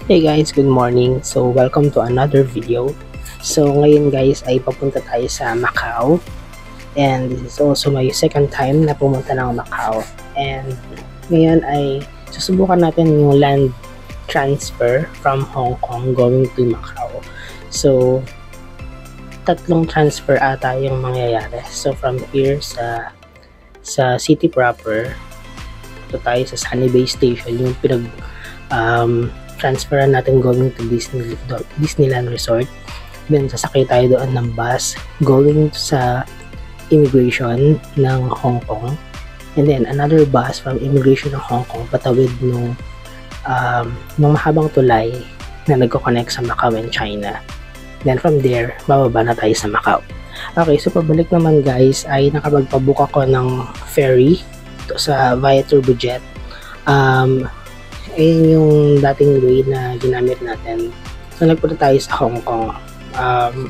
Hey guys, good morning. So welcome to another video. So ngayon guys ay papunta tayo sa Macau. And this is also my second time na pumunta ng Macau. And ngayon ay susubukan natin yung land transfer from Hong Kong going to Macau. So tatlong transfer ata yung mangyayari. So from here sa city proper, ito tayo sa Sunny Bay Station, yung transferan natin going to Disneyland Resort. Then sasakay tayo doon ng bus going sa immigration ng Hong Kong. And then another bus from immigration ng Hong Kong patawid nung mahabang tulay na nagko-connect sa Macau and China. Then from there, bababa na tayo sa Macau. Okay, so pabalik naman guys ay nakapagpabook ako ng ferry sa via Turbojet. Ayun yung dating way na ginamit natin. So nagpunta tayo sa Hong Kong.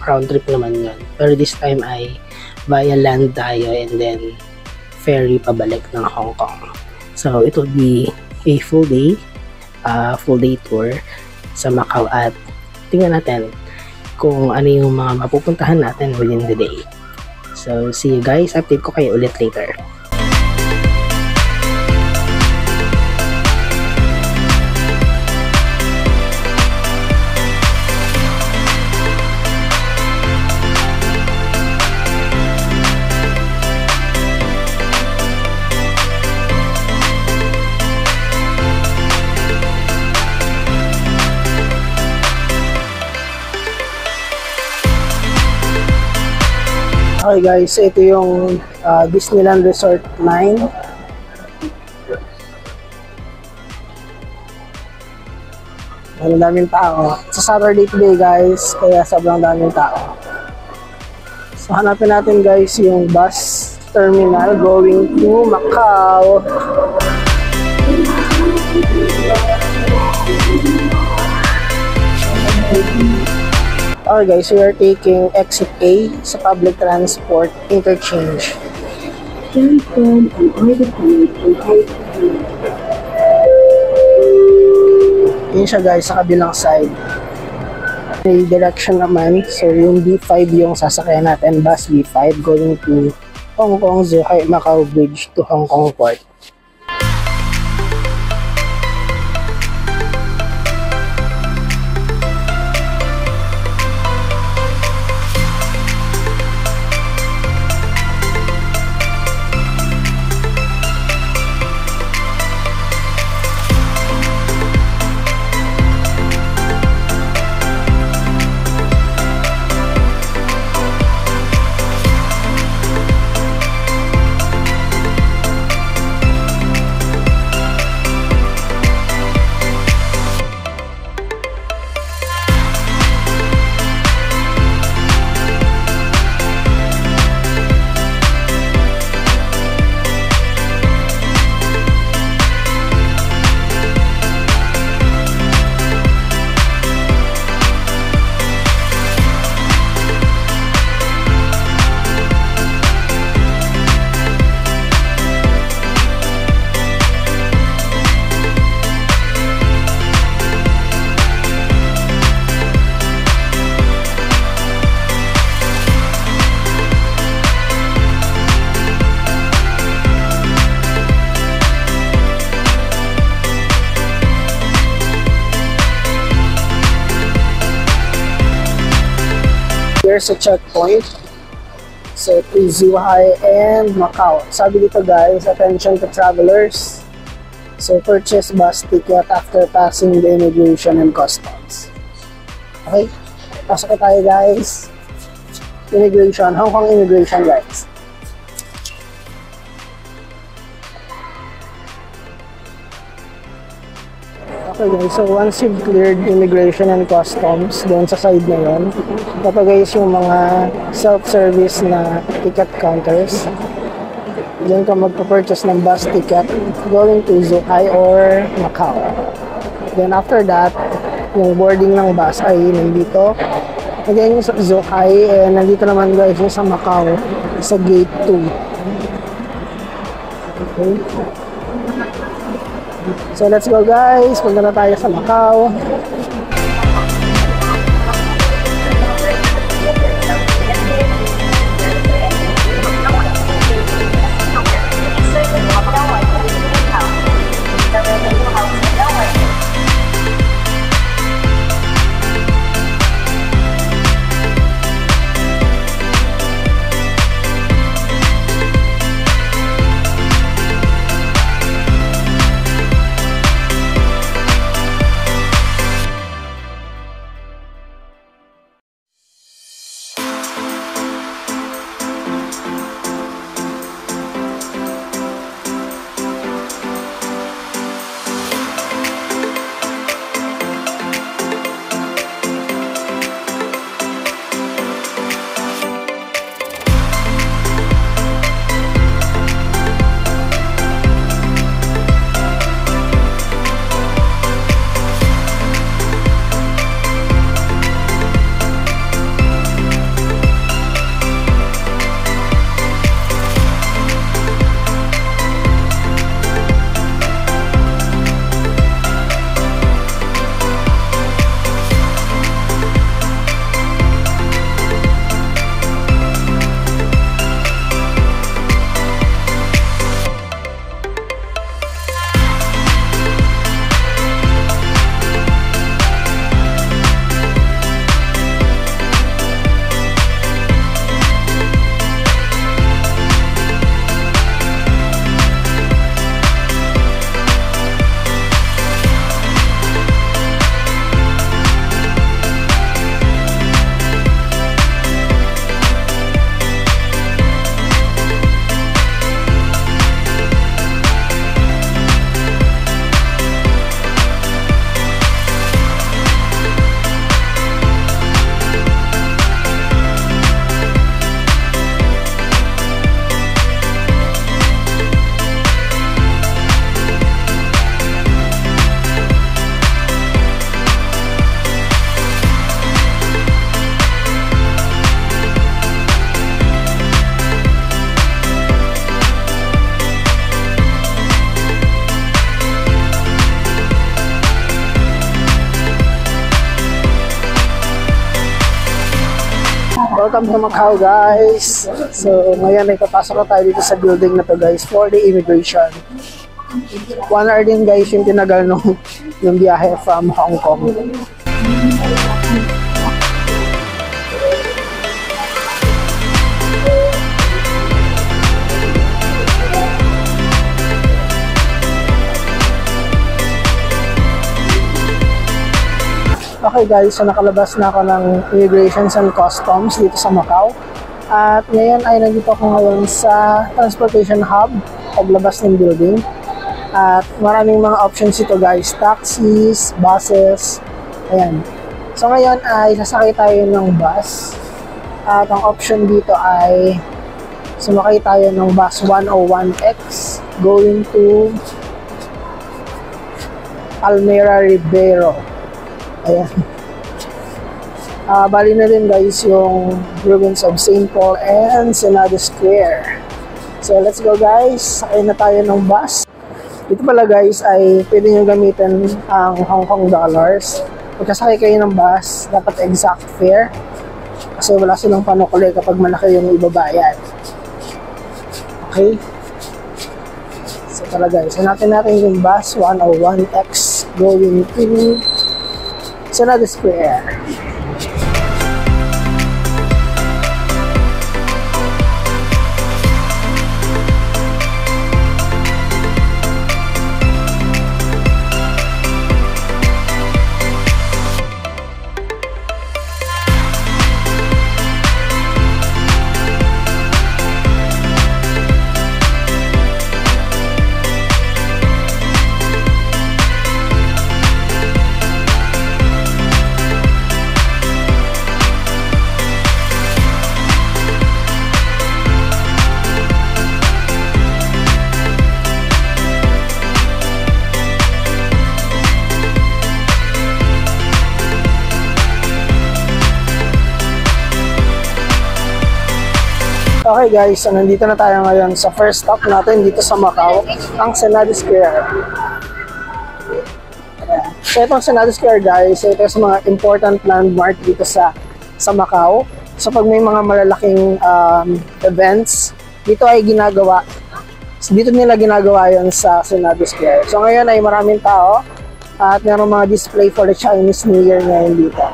Round trip naman yun. Pero this time ay via land tayo and then ferry pabalik ng Hong Kong. So it will be a full day tour sa Macau at tingnan natin kung ano yung mga mapupuntahan natin within the day. So see you guys. Update ko kayo ulit later. Okay guys, so ito yung Disneyland Resort 9. Ang daming tao. Sa Saturday today guys, kaya sobrang daming tao. So hanapin natin guys yung bus terminal going to Macau. Okay guys, we are taking exit A sa public transport interchange. Yun siya guys sa kabilang side. May direction naman, so yung B5 yung sasakyan natin, bus B5 going to Hong Kong Zhuhai Macau Bridge to Hong Kong Port. There's a checkpoint. So to Zhuhai and Macau. Sabi dito guys, attention to travelers. So purchase bus ticket after passing the immigration and customs. Okay, pasok na tayo guys. Immigration, Hong Kong immigration guys. Okay guys, so once you've cleared immigration and customs doon sa side na yun, ito guys yung mga self-service na ticket counters. Diyan ka magpa-purchase ng bus ticket going to Zhuhai or Macau. Then after that, yung boarding ng bus ay nandito. Again yung sa Zhuhai, nandito naman guys yung sa Macau, sa gate 2. Okay. So let's go guys, punta na tayo sa Macau. Welcome to Macau, guys! So, ngayon ay papasok na tayo dito sa building na to, guys, for the immigration. 1 hour din, guys, yung tinagal yung biyahe from Hong Kong. Okay guys, so nakalabas na ako ng Immigrations and Customs dito sa Macau. At ngayon ay nandito ako ngayon sa Transportation Hub, paglabas ng building. At maraming mga options ito guys, taxis, buses, ayan. So ngayon ay sasakay tayo ng bus. At ang option dito ay sumakay tayo ng bus 101X going to Almera Ribeiro. Ayan. Bali na din guys yung ruins of St. Paul and Senado Square. So let's go guys, sakay na tayo ng bus. Dito pala guys ay pwede nyo gamitin ang Hong Kong dollars. Pagkasakay kayo ng bus, dapat exact fare. Kasi wala silang panukuli kapag malaki yung ibabayad. Okay? So pala guys, hanapin natin yung bus 101X going to Senado Square. Okay guys, so nandito na tayo ngayon sa first stop natin dito sa Macau, ang Senado Square. So itong Senado Square guys, ito sa mga important landmark dito sa Macau. So pag may mga malalaking events, dito ay ginagawa, dito nila ginagawa yon sa Senado Square. So ngayon ay maraming tao at mayroong mga display for the Chinese New Year ngayon dito.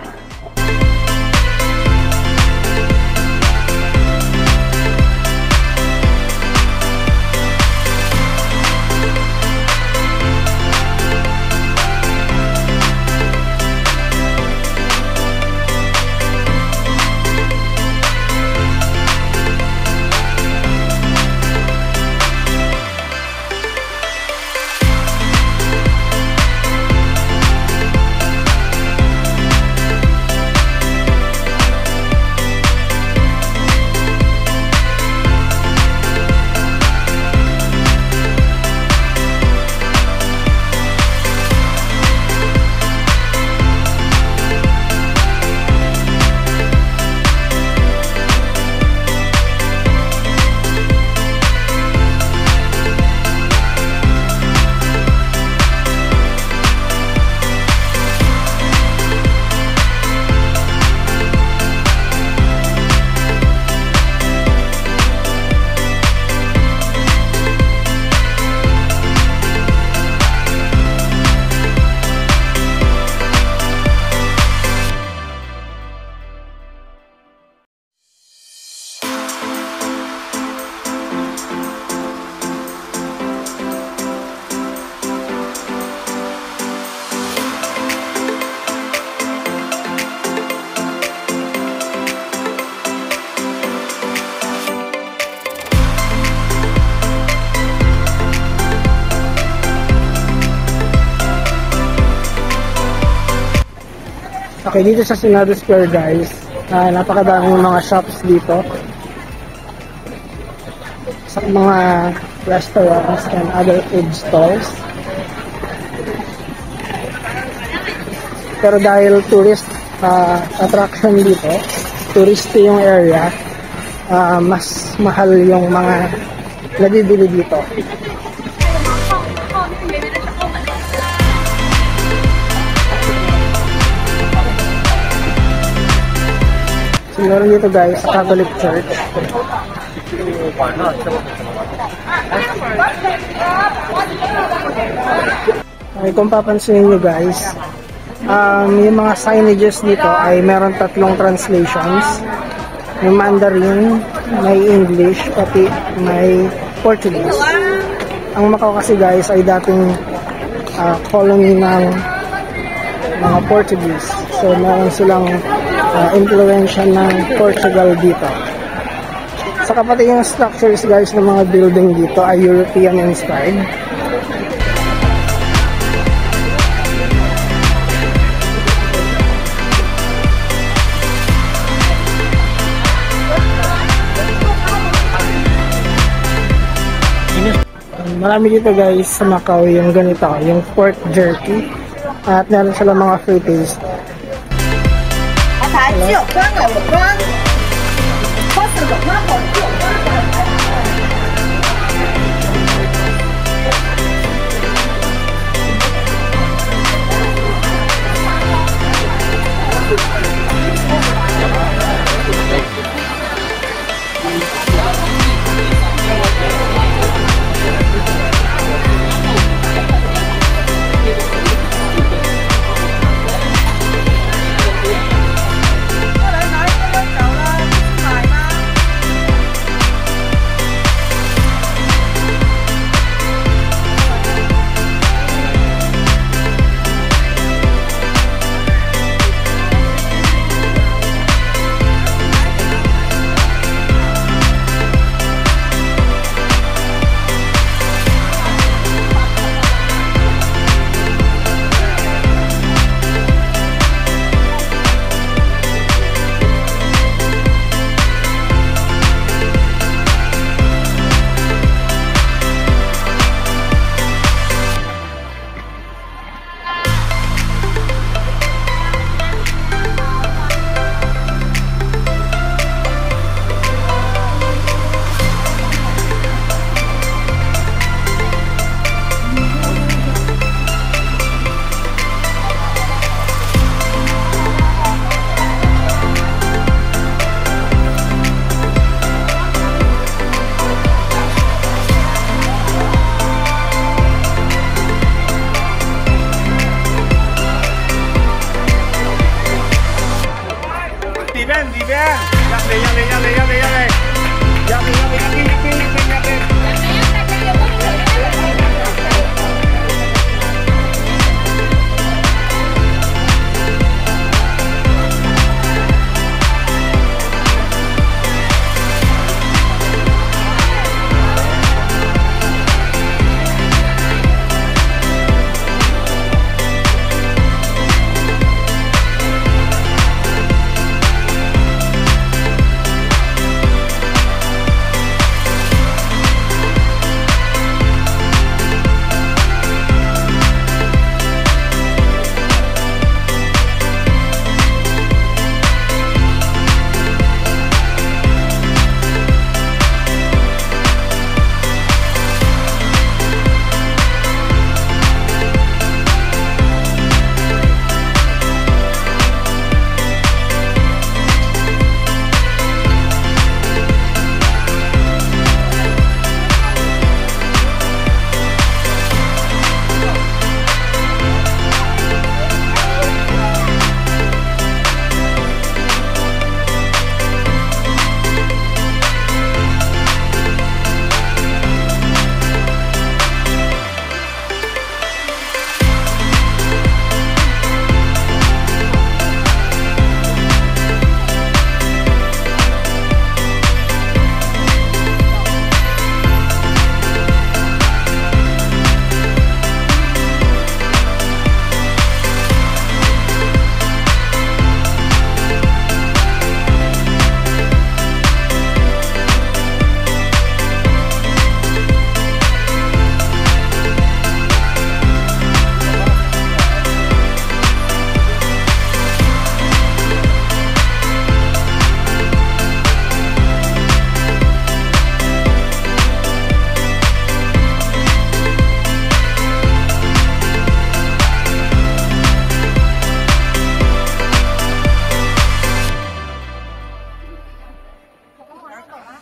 Okay, dito sa Senado Square guys, napakadaming mga shops dito. Sa mga restaurants and other food stalls. Pero dahil tourist attraction dito, touristy yung area, mas mahal yung mga nabibili dito. Meron dito guys, Catholic Church. Okay, kung papansin nyo guys, yung mga signages dito ay meron tatlong translations. Yung Mandarin, may English, pati may Portuguese. Ang Macau kasi guys ay dating colony ng mga Portuguese. So meron silang influensya ng Portugal dito. Saka pati yung structures guys ng mga building dito ay European inspired. Marami dito guys sa Macau yung ganito, yung pork jerky. At meron silang mga free taste.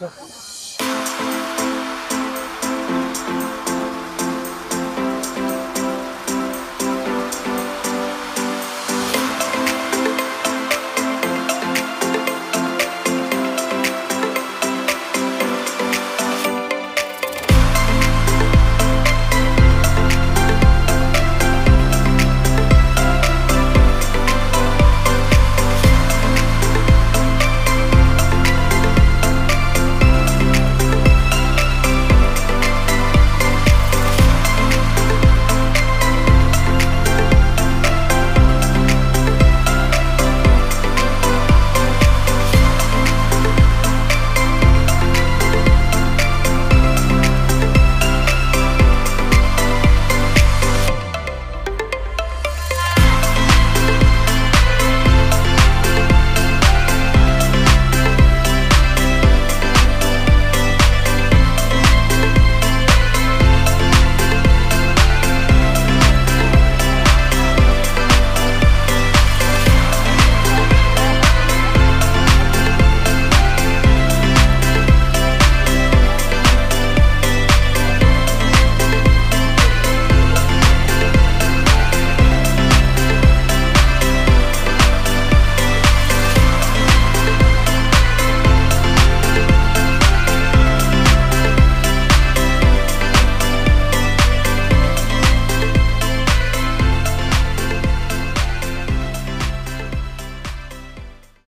dito.